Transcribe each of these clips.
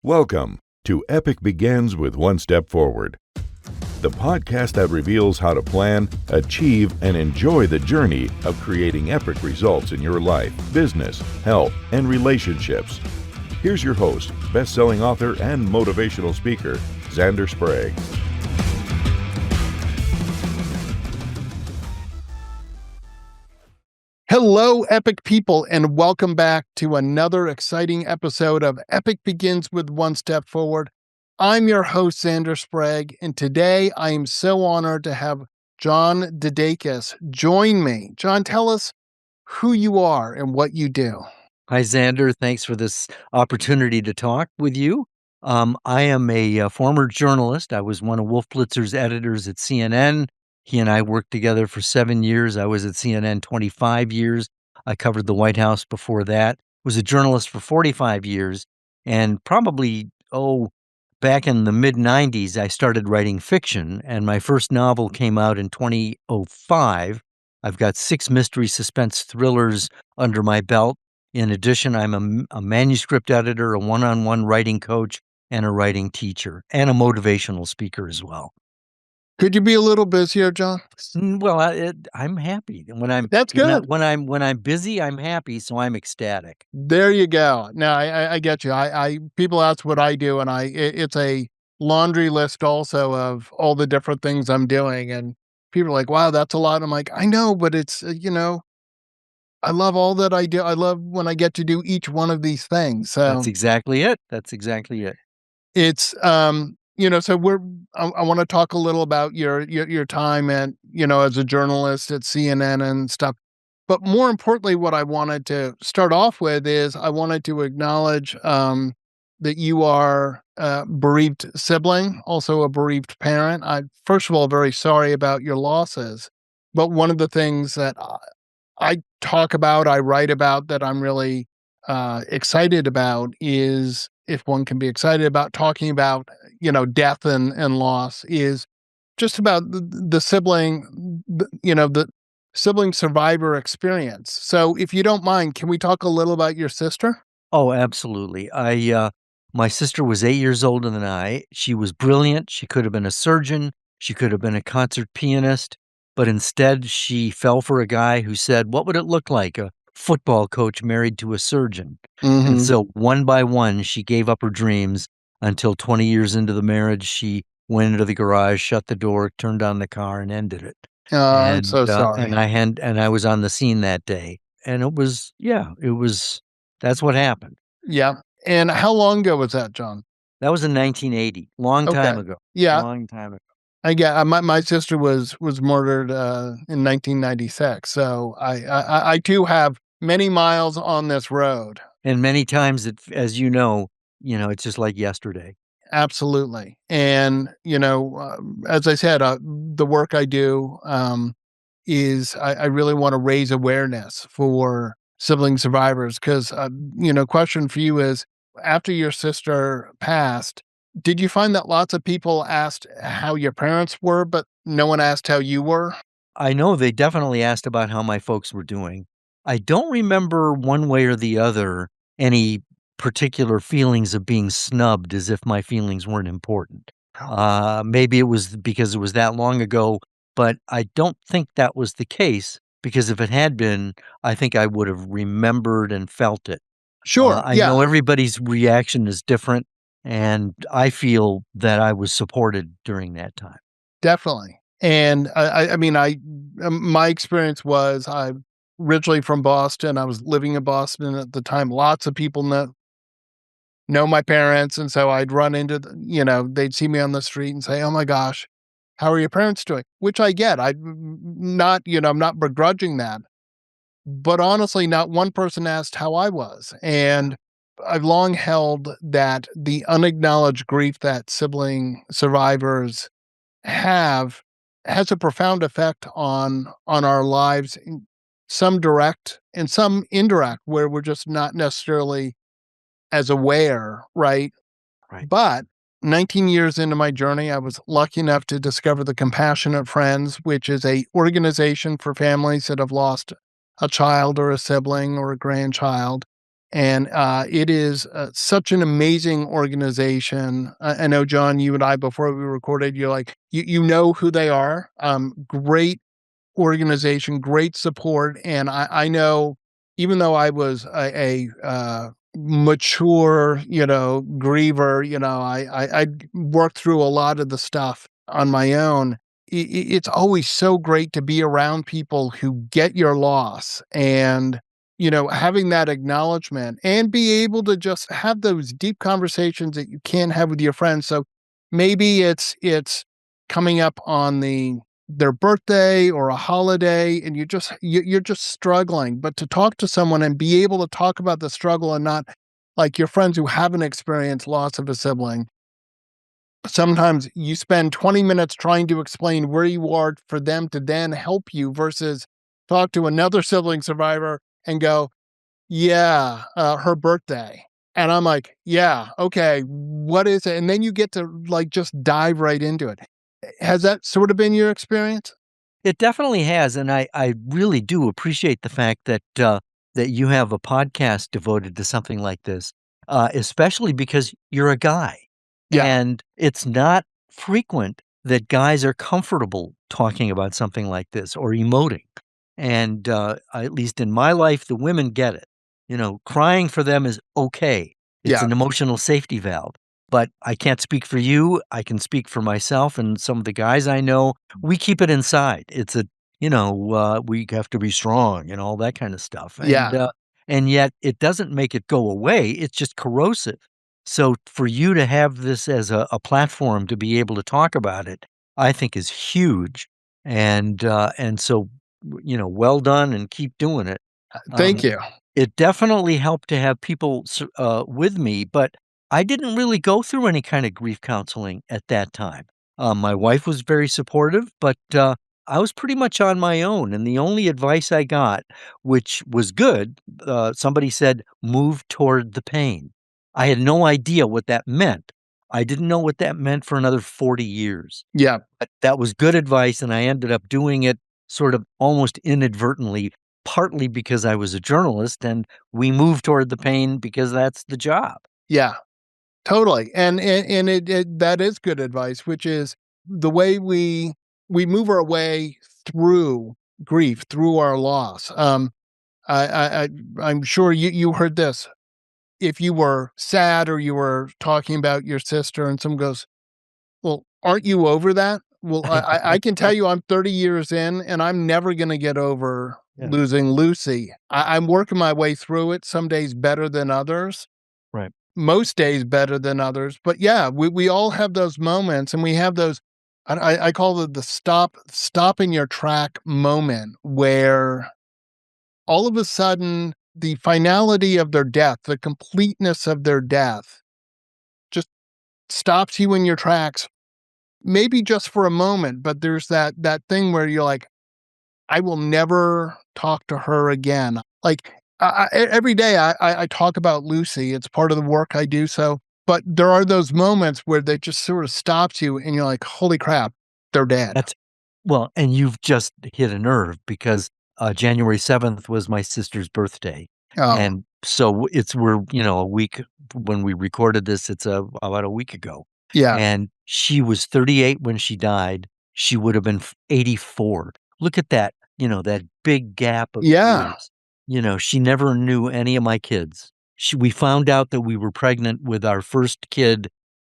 Welcome to Epic Begins with One Step Forward, the podcast that reveals how to plan, achieve, and enjoy the journey of creating epic results in your life, business, health, and relationships. Here's your host, best-selling author and motivational speaker, Xander Sprague. Hello, Epic people, and welcome back to another exciting episode of Epic Begins with One Step Forward. I'm your host, Xander Sprague, and today I am so honored to have John DeDakis join me. John, tell us who you are and what you do. Hi, Xander. Thanks for this opportunity to talk with you. I am a former journalist. I was one of Wolf Blitzer's editors at CNN. He and I worked together for 7 years. I was at CNN 25 years. I covered the White House before that. Was a journalist for 45 years. And probably, back in the mid-90s, I started writing fiction. And my first novel came out in 2005. I've got 6 mystery suspense thrillers under my belt. In addition, I'm a manuscript editor, a one-on-one writing coach, and a writing teacher, and a motivational speaker as well. Could you be a little busier, John? Well, I'm happy That's good. When I'm busy, I'm happy, so I'm ecstatic. There you go. No, I get you. People ask what I do, and it's a laundry list also of all the different things I'm doing, and people are like, "Wow, that's a lot." I'm like, "I know, but it's I love all that I do. I love when I get to do each one of these things." So That's exactly it. it's so I want to talk a little about your time at as a journalist at CNN and stuff. But more importantly, what I wanted to start off with is I wanted to acknowledge that you are a bereaved sibling, also a bereaved parent. I'm first of all very sorry about your losses. But one of the things that I talk about, I write about, that I'm really excited about is, if one can be excited about talking about, death and loss, is just about the sibling, the sibling survivor experience. So if you don't mind, can we talk a little about your sister? Oh, absolutely. My sister was 8 years older than I. She was brilliant. She could have been a surgeon. She could have been a concert pianist. But instead, she fell for a guy who said, "What would it look like, a football coach married to a surgeon?" And so one by one, she gave up her dreams until 20 years into the marriage, she went into the garage, shut the door, turned on the car, and ended it. I'm so sorry. And I was on the scene that day. And that's what happened. Yeah. And how long ago was that, John? That was in 1980, long time Okay. ago. Yeah. Long time ago. I get my sister was murdered in 1996. So I too have many miles on this road. And many times, as it's just like yesterday. Absolutely. And, as I said, the work I do is I really want to raise awareness for sibling survivors because, question for you is, after your sister passed, did you find that lots of people asked how your parents were, but no one asked how you were? I know they definitely asked about how my folks were doing. I don't remember one way or the other any particular feelings of being snubbed, as if my feelings weren't important. Maybe it was because it was that long ago, but I don't think that was the case, because if it had been, I think I would have remembered and felt it. Sure. I know everybody's reaction is different, and I feel that I was supported during that time. Definitely. And my experience was, I'm originally from Boston. I was living in Boston at the time. Lots of people know my parents. And so I'd run into, they'd see me on the street and say, "Oh my gosh, how are your parents doing?" Which I get. I'm not begrudging that. But honestly, not one person asked how I was. And I've long held that the unacknowledged grief that sibling survivors have has a profound effect on our lives, some direct and some indirect, where we're just not necessarily as aware, right? Right. But 19 years into my journey, I was lucky enough to discover the Compassionate Friends, which is a organization for families that have lost a child or a sibling or a grandchild. And it is such an amazing organization. I know, John, you and I, before we recorded, you're like, you know who they are. Great organization, great support. And I know, even though I was a mature, griever, I worked through a lot of the stuff on my own. It's always so great to be around people who get your loss and, having that acknowledgement and be able to just have those deep conversations that you can't have with your friends. So maybe it's coming up on their birthday or a holiday, and you're just struggling, but to talk to someone and be able to talk about the struggle, and not like your friends who haven't experienced loss of a sibling. Sometimes you spend 20 minutes trying to explain where you are for them to then help you, versus talk to another sibling survivor and go, yeah, her birthday. And I'm like, yeah, okay, what is it? And then you get to like just dive right into it. Has that sort of been your experience? It definitely has, and I really do appreciate the fact that you have a podcast devoted to something like this, especially because you're a guy, Yeah, and it's not frequent that guys are comfortable talking about something like this or emoting. And at least in my life, the women get it. Crying for them is okay. It's yeah, an emotional safety valve. But I can't speak for you. I can speak for myself and some of the guys I know. We keep it inside. We have to be strong and all that kind of stuff. yeah. And yet it doesn't make it go away. It's just corrosive. So for you to have this as a platform to be able to talk about it, I think is huge. And so well done and keep doing it. Thank Um, you. it definitely helped to have people with me, but I didn't really go through any kind of grief counseling at that time. My wife was very supportive, but I was pretty much on my own. And the only advice I got, which was good, somebody said, move toward the pain. I had no idea what that meant. I didn't know what that meant for another 40 years. Yeah, But that was good advice, and I ended up doing it sort of almost inadvertently, partly because I was a journalist and we moved toward the pain because that's the job. yeah, totally. And it that is good advice, which is the way we move our way through grief, through our loss. I'm sure you heard this. If you were sad or you were talking about your sister, and someone goes, "Well, aren't you over that?" Well, I can tell you, I'm 30 years in, and I'm never going to get over Yeah, losing Lucy. I'm working my way through it. Some days better than others. right. Most days better than others. But yeah, we all have those moments, and we have those. I call it the stop in your track moment, where all of a sudden the finality of their death, the completeness of their death, just stops you in your tracks. Maybe just for a moment, but there's that thing where you're like, I will never talk to her again. Like, every day I talk about Lucy. It's part of the work I do. So, but there are those moments where they just sort of stops you, and you're like, holy crap, they're dead. That's Well, and you've just hit a nerve because January 7th was my sister's birthday. Oh, And so we're a week when we recorded this, it's about a week ago. yeah, And she was 38 when she died. She would have been 84. Look at that big gap of yeah, years. She never knew any of my kids. We found out that we were pregnant with our first kid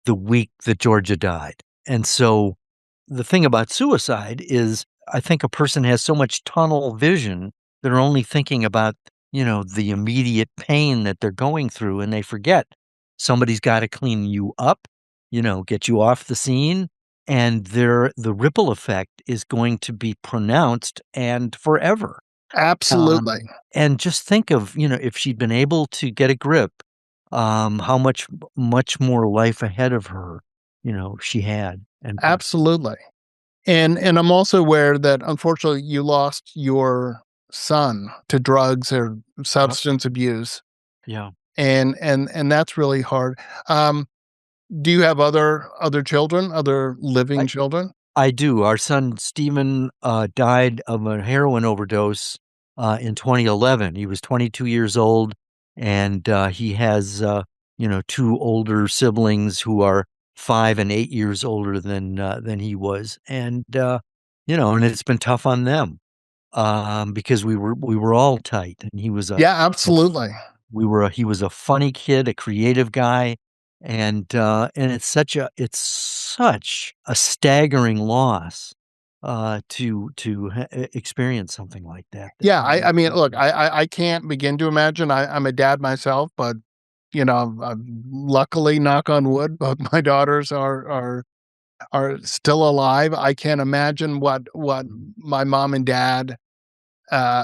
the week that Georgia died. And so the thing about suicide is I think a person has so much tunnel vision, they're only thinking about, the immediate pain that they're going through, and they forget somebody's got to clean you up, get you off the scene, and the ripple effect is going to be pronounced and forever. Um, absolutely, and just think of, if she'd been able to get a grip, how much more life ahead of her, she had. And absolutely. And I'm also aware that unfortunately you lost your son to drugs or Yep. substance abuse, Yeah. and that's really hard. Um, do you have other children, other living I children? I do. Our son Stephen died of a heroin overdose in 2011. He was 22 years old. and he has two older siblings who are 5 and 8 years older than he was, and and it's been tough on them because we were all tight, and he was Yeah, absolutely. he was a funny kid, a creative guy, and it's such a staggering loss to experience something like that. Yeah, I mean, look, I can't begin to imagine. I'm a dad myself, but luckily, knock on wood, both my daughters are still alive. I can't imagine what my mom and dad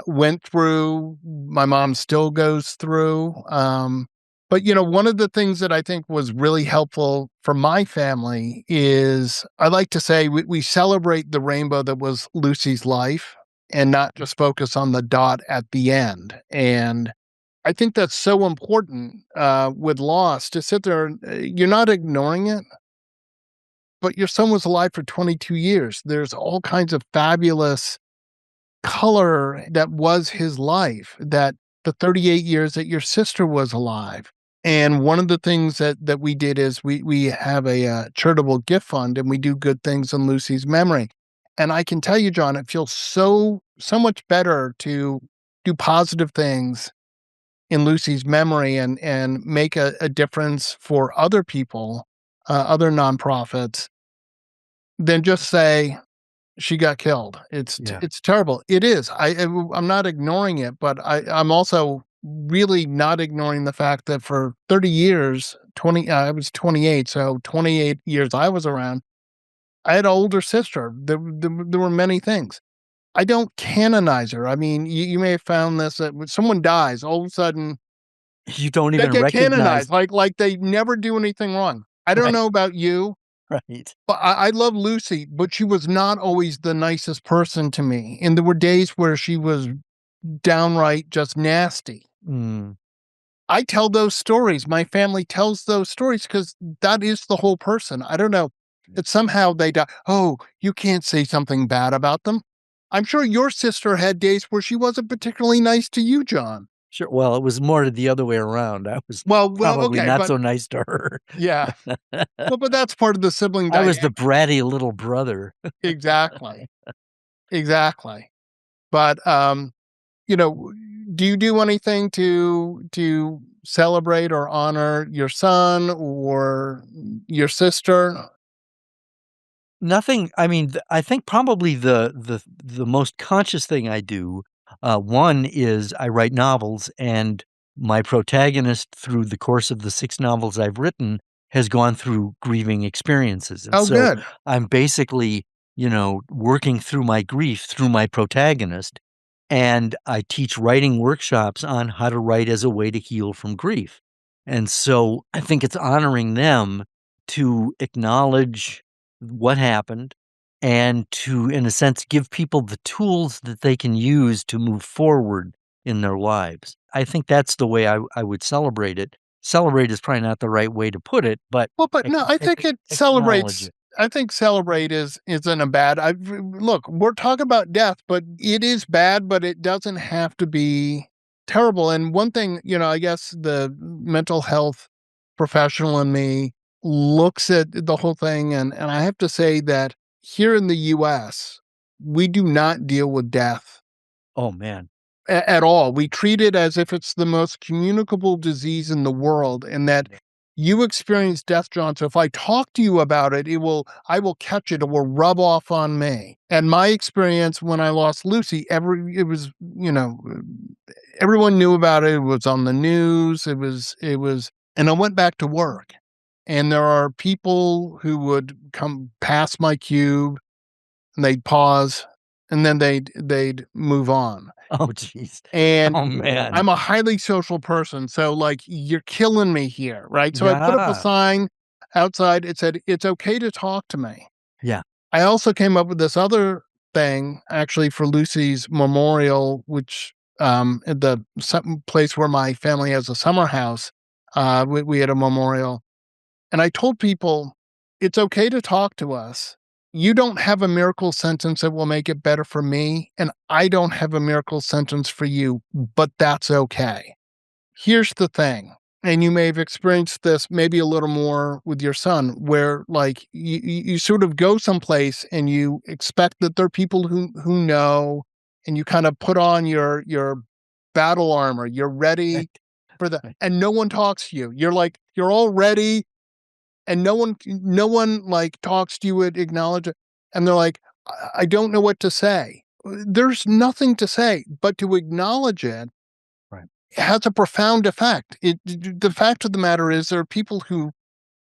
went through. My mom still goes through. But one of the things that I think was really helpful for my family is I like to say we celebrate the rainbow that was Lucy's life and not just focus on the dot at the end. And I think that's so important with loss to sit there. You're not ignoring it, but your son was alive for 22 years. There's all kinds of fabulous color that was his life, that the 38 years that your sister was alive. And one of the things that we did is we have a charitable gift fund, and we do good things in Lucy's memory. And I can tell you, John, it feels so much better to do positive things in Lucy's memory and make a difference for other people, other nonprofits, than just say, she got killed. Yeah. It's terrible. It is. I'm not ignoring it, but I'm also really not ignoring the fact that for 30 years, I was 28, so 28 years I was around, I had an older sister. There were many things. I don't canonize her. I mean, you may have found this that when someone dies, all of a sudden You don't they even get recognize. canonized, like they never do anything wrong. I don't Right, know about you, right. but I love Lucy, but she was not always the nicest person to me, and there were days where she was downright just nasty. Mm, I tell those stories, my family tells those stories because that is the whole person. I don't know, it's somehow they die. "Oh, you can't say something bad about them." I'm sure your sister had days where she wasn't particularly nice to you, John. sure. Well, it was more the other way around. I was Well, probably okay, not but so nice to her. yeah. Well, but that's part of the sibling I was the dynamic. bratty little brother. Exactly, exactly. But, you know, do you do anything to celebrate or honor your son or your sister? Nothing. I mean, I think probably the most conscious thing I do, one is I write novels, and my protagonist through the course of the 6 novels I've written has gone through grieving experiences, and Oh, so good. I'm basically, working through my grief through my protagonist, and I teach writing workshops on how to write as a way to heal from grief. And so I think it's honoring them to acknowledge what happened and to, in a sense, give people the tools that they can use to move forward in their lives. I think that's the way I would celebrate it. Celebrate is probably not the right way to put it, but Well, but no, I think it acknowledge celebrates. it. I think celebrate isn't a bad. Look, we're talking about death, but it is bad, but it doesn't have to be terrible. And one thing, I guess the mental health professional in me looks at the whole thing, and I have to say that here in the U.S., we do not deal with death Oh, man. at all. We treat it as if it's the most communicable disease in the world, and that you experience death, John. So if I talk to you about it, I will catch it. It will rub off on me. And my experience when I lost Lucy, everyone knew about it. It was on the news. And I went back to work. And there are people who would come past my cube, and they'd pause, and then they'd move on. Oh, jeez. And Oh, man. I'm a highly social person, so, like, you're killing me here, right? So I put up a Yeah. sign outside, it said, "It's okay to talk to me." Yeah. I also came up with this other thing, actually, for Lucy's memorial, which, at the some place where my family has a summer house, we had a memorial, and I told people, "It's okay to talk to us. You don't have a miracle sentence that will make it better for me, and I don't have a miracle sentence for you, but that's okay." here's the thing, and you may have experienced this maybe a little more with your son, where like you sort of go someplace and you expect that there are people who know, and you kind of put on your battle armor. You're ready Right, for the, right. and no one talks to you. You're like you're all ready, and no one like talks to you, acknowledge it, and they're like, I don't know what to say. There's nothing to say, but to acknowledge it Right. has a profound effect. The fact of the matter is there are people who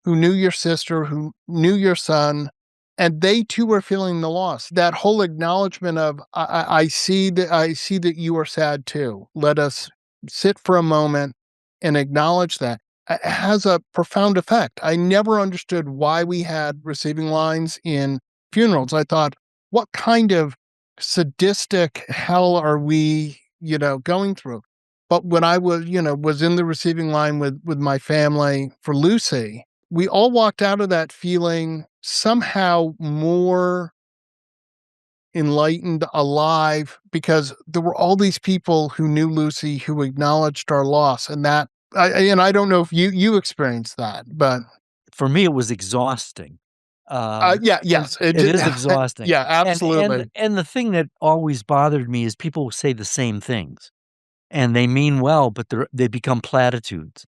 knew your sister, who knew your son, and they too were feeling the loss. That whole acknowledgement of I see that you are sad too. Let us sit for a moment and acknowledge that has a profound effect. I never understood why we had receiving lines in funerals. I thought, what kind of sadistic hell are we, going through? But when I was in the receiving line with my family for Lucy, we all walked out of that feeling somehow more enlightened, alive, because there were all these people who knew Lucy who acknowledged our loss, and I don't know if you experienced that, but For me, it was exhausting. yeah, And yes, it it did. is exhausting. Yeah, And absolutely. and and the thing that always bothered me is people say the same things, and they mean well, but they become platitudes.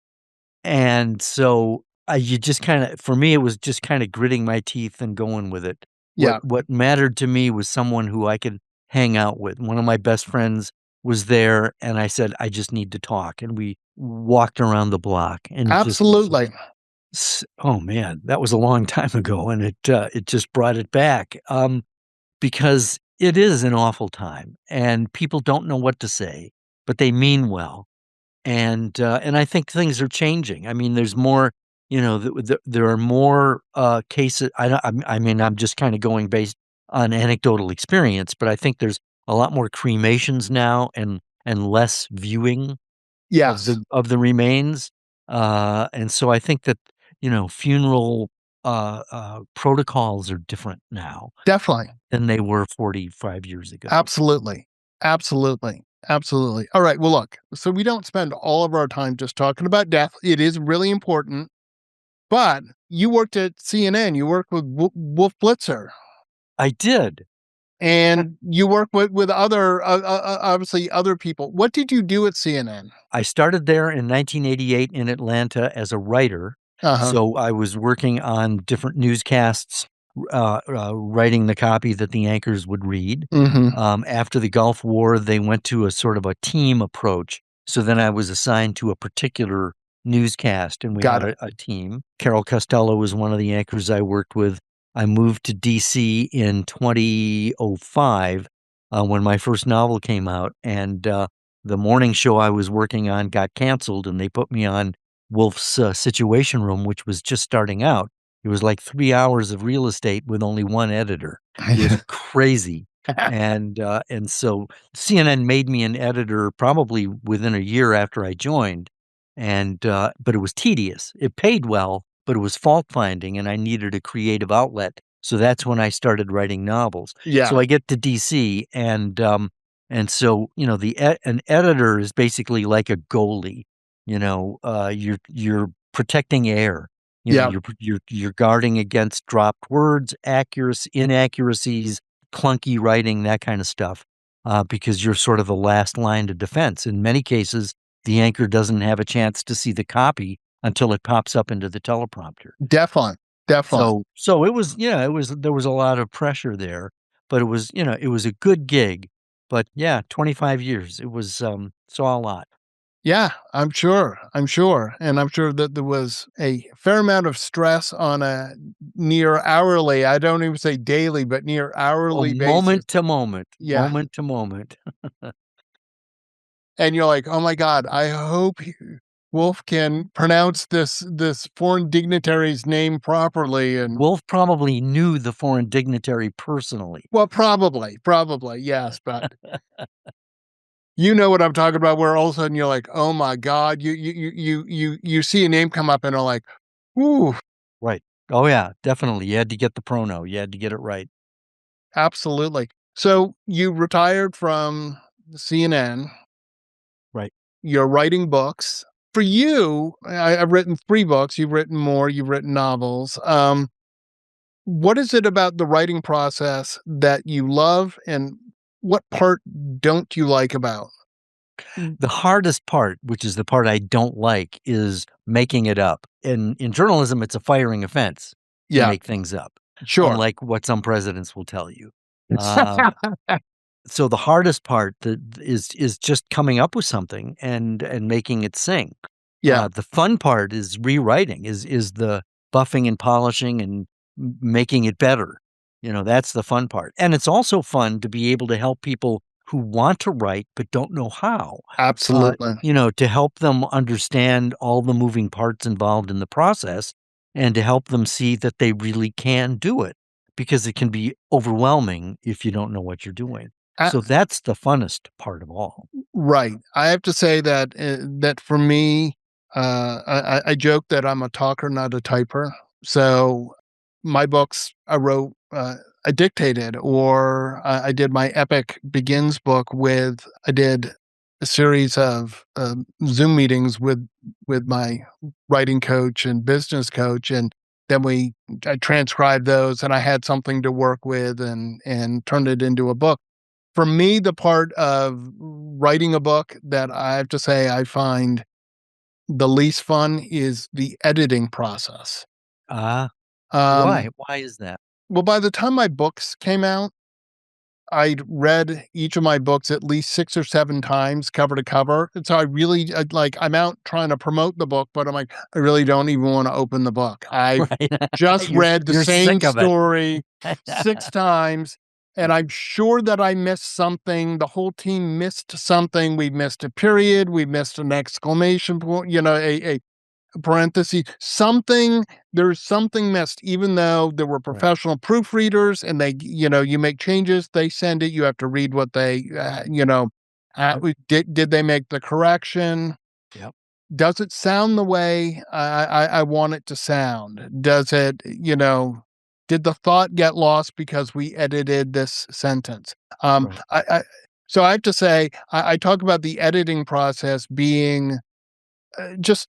And so, you just kinda for me, it was just kinda gritting my teeth and going with it. Yeah, What mattered to me was someone who I could hang out with. One of my best friends was there, and I said, "I just need to talk," and we walked around the block and just absolutely. oh, man, that was a long time ago, and it just brought it back, because it is an awful time, and people don't know what to say, but they mean well. And I think things are changing. I mean, there's more, there are more, cases. I mean, I'm just kinda going based on anecdotal experience, but I think there's a lot more cremations now and less viewing of Yes, the remains, and so I think that, funeral, protocols are different now definitely. than they were 45 years ago. Absolutely. Absolutely. Absolutely. All right. Well, look, so we don't spend all of our time just talking about death. It is really important. But you worked at CNN, you worked with Wolf Blitzer, I did. and you work with other, obviously other people. What did you do at CNN? I started there in 1988 in Atlanta as a writer, Uh-huh. so I was working on different newscasts, writing the copy that the anchors would read. Mhm. After the Gulf War, they went to a sort of a team approach, so then I was assigned to a particular newscast, and we Got had it. a team. Carol Costello was one of the anchors I worked with. I moved to DC in 2005, when my first novel came out, and, the morning show I was working on got canceled, and they put me on Wolf's, Situation Room, which was just starting out. It was like 3 hours of real estate with only 1 editor. It was crazy, and so CNN made me an editor probably within a year after I joined, but it was tedious. It paid well, but it was fault finding, and I needed a creative outlet, so that's when I started writing novels. So Yeah, I get to DC, and so, an editor is basically like a goalie, you're protecting air. yeah, You're guarding against dropped words, inaccuracies, clunky writing, that kind of stuff, because you're sort of the last line of defense. In many cases, the anchor doesn't have a chance to see the copy until it pops up into the teleprompter. definitely, definitely. So it was, there was a lot of pressure there, but it was a good gig. But yeah, 25 years. It was, saw a lot. Yeah, I'm sure, and I'm sure that there was a fair amount of stress on a near hourly, I don't even say daily, but near Oh, hourly basis. moment to moment, Yeah, moment to moment. and you're like, "Oh my god, I hope Wolf can pronounce this foreign dignitary's name properly," and Wolf probably knew the foreign dignitary personally. well, probably, yes, but you know what I'm talking about, where all of a sudden you're like, "Oh my god," you see a name come up and are like, "Ooh, Right. Oh, yeah, definitely. You had to get the prono. You had to get it right. absolutely." So, you retired from CNN, Right. you're writing books. for you, I've written 3 books. You've written more. You've written novels. What is it about the writing process that you love, and what part don't you like about? The hardest part, which is the part I don't like, is making it up. In journalism, it's a firing offense to Yeah, make things up, sure. unlike what some presidents will tell you. Uh, so the hardest part is just coming up with something and making it sing. Yeah, The fun part is rewriting, is the buffing and polishing and making it better. That's the fun part. And it's also fun to be able to help people who want to write but don't know how. absolutely. To help them understand all the moving parts involved in the process and to help them see that they really can do it, because it can be overwhelming if you don't know what you're doing. A So that's the funnest part of all. Right. I have to say that, that for me, I joke that I'm a talker, not a typer. So my books I wrote, I dictated, or I did my Epic Begins book I did a series of Zoom meetings with my writing coach and business coach, and then I transcribed those, and I had something to work with, and turned it into a book. For me, the part of writing a book that I have to say I find the least fun is the editing process. Ah, Um, why is that? well, by the time my books came out, I'd read each of my books at least 6 or 7 times cover to cover, and so I'm out trying to promote the book, but I'm like, I really don't even wanna open the book. I've Right. just you're read the you're same sick of it. story 6 times, and I'm sure that I missed something. The whole team missed something. We missed a period, we missed an exclamation point, a parentheses, there's something missed, even though there were Right. professional proofreaders and you make changes, they send it, you have to read what Yep. did they make the correction? Yep. Does it sound the way I want it to sound? Did the thought get lost because we edited this sentence? Right. So I have to say, I talk about the editing process being just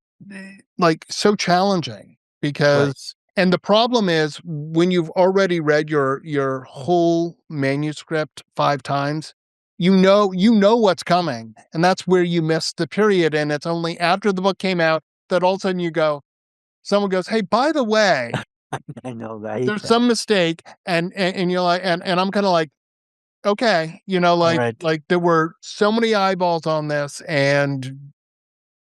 like so challenging Right. because, and the problem is when you've already read your whole manuscript 5 times, you know what's coming, and that's where you miss the period. And it's only after the book came out that all of a sudden someone goes, hey, by the way, I know. I hate there's that. some mistake, and you're like, and I'm kind of like, okay, All right. like there were so many eyeballs on this, and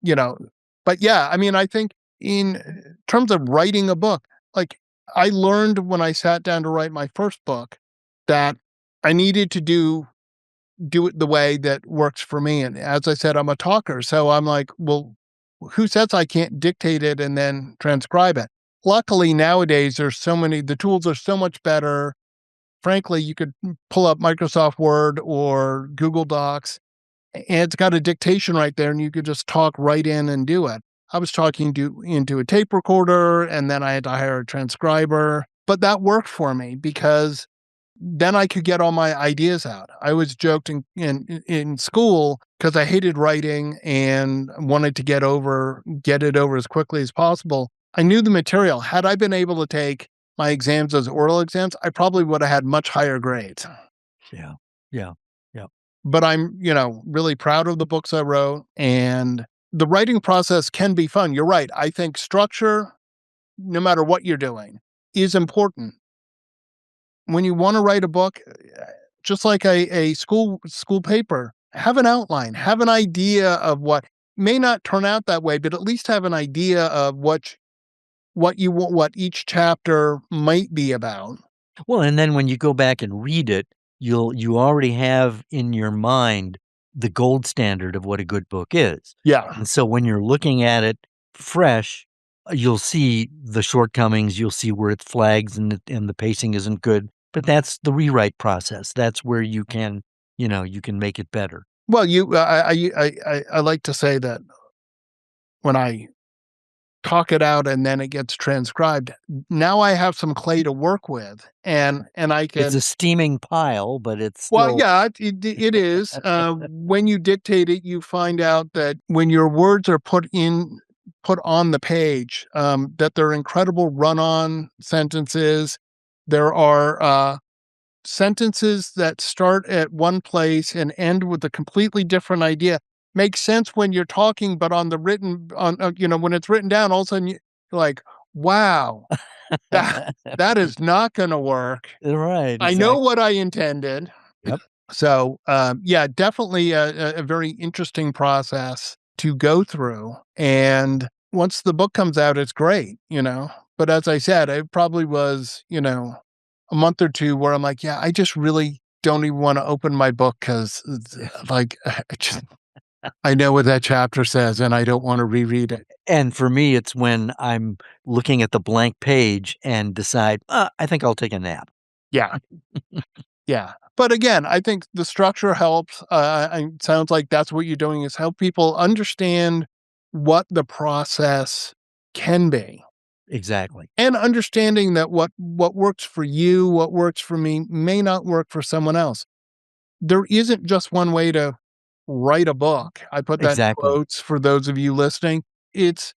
you know but yeah, I mean, I think in terms of writing a book, like, I learned when I sat down to write my first book that I needed to do it the way that works for me, and as I said, I'm a talker, so I'm like, well, who says I can't dictate it and then transcribe it? Luckily, nowadays, the tools are so much better. Frankly, you could pull up Microsoft Word or Google Docs, and it's got a dictation right there, and you could just talk right in and do it. I was talking into a tape recorder, and then I had to hire a transcriber, but that worked for me because then I could get all my ideas out. I was joked in school because I hated writing and wanted to get it over as quickly as possible. I knew the material. Had I been able to take my exams as oral exams, I probably would have had much higher grades. Yeah. Yeah. Yeah. But I'm, really proud of the books I wrote, and the writing process can be fun. You're right. I think structure, no matter what you're doing, is important. When you want to write a book, just like a school paper, have an outline, have an idea of what may not turn out that way, but at least have an idea of what you want, what each chapter might be about. Well, and then when you go back and read it, you already have in your mind the gold standard of what a good book is. Yeah. And so when you're looking at it fresh, you'll see the shortcomings, you'll see where it flags and the pacing isn't good. But that's the rewrite process. That's where you can make it better. Well, I like to say that when I talk it out and then it gets transcribed. Now I have some clay to work with, and I can. It's a steaming pile, but it's still. Well, yeah, it is. When you dictate it, you find out that when your words are put on the page, that they're incredible run-on sentences. There are sentences that start at one place and end with a completely different idea. Makes sense when you're talking, but when it's written down, all of a sudden you're like, wow, that is not going to work. Right. Exactly. I know what I intended. Yep. So, definitely a very interesting process to go through. And once the book comes out, it's great, But as I said, it probably was, a month or two where I'm like, yeah, I just really don't even want to open my book because, I know what that chapter says and I don't want to reread it. And for me, it's when I'm looking at the blank page and decide, I think I'll take a nap. Yeah. Yeah. But again, I think the structure helps. It sounds like that's what you're doing, is help people understand what the process can be. Exactly. And understanding that what works for you, what works for me, may not work for someone else. There isn't just one way to write a book. I put that in quotes for those of you listening. It's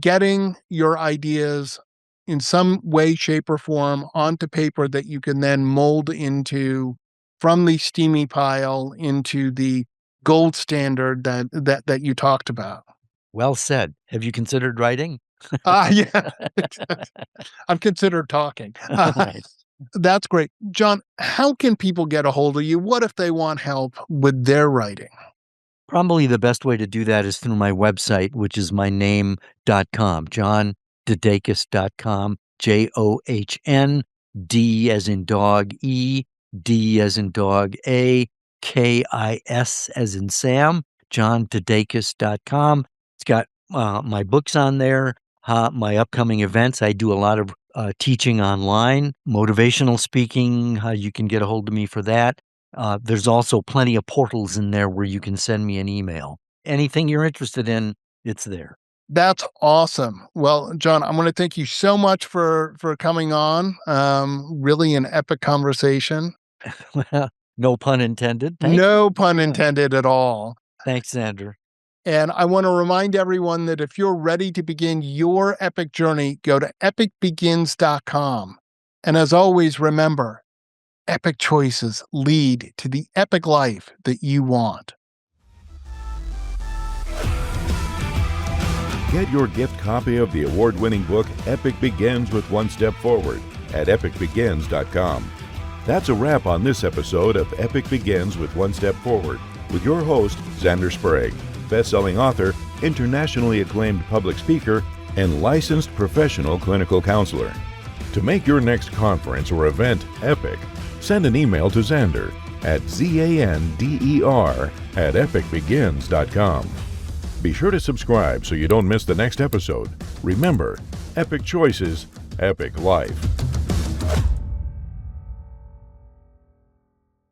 getting your ideas in some way, shape, or form onto paper that you can then mold from the steamy pile into the gold standard that you talked about. Well said. Have you considered writing? Yeah. I've considered talking. Right. That's great. John, how can people get a hold of you? What if they want help with their writing? Probably the best way to do that is through my website, which is my name.com, JohnDeDakis.com, JOHN, D as in dog, E, D as in dog, A, KIS as in Sam, JohnDeDakis.com. It's got my books on there, my upcoming events. I do a lot of teaching online, motivational speaking. You can get a hold of me for that. There's also plenty of portals in there where you can send me an email. Anything you're interested in, it's there. That's awesome. Well, John, I want to thank you so much for coming on. Really an epic conversation. No pun intended. No pun intended at all. Thanks, Xander. And I want to remind everyone that if you're ready to begin your epic journey, go to epicbegins.com. And as always, remember, epic choices lead to the epic life that you want. Get your gift copy of the award-winning book, Epic Begins with One Step Forward, at epicbegins.com. That's a wrap on this episode of Epic Begins with One Step Forward with your host, Xander Sprague, best-selling author, internationally acclaimed public speaker, and licensed professional clinical counselor. To make your next conference or event epic, send an email to Xander at zander@epicbegins.com. Be sure to subscribe so you don't miss the next episode. Remember, epic choices, epic life.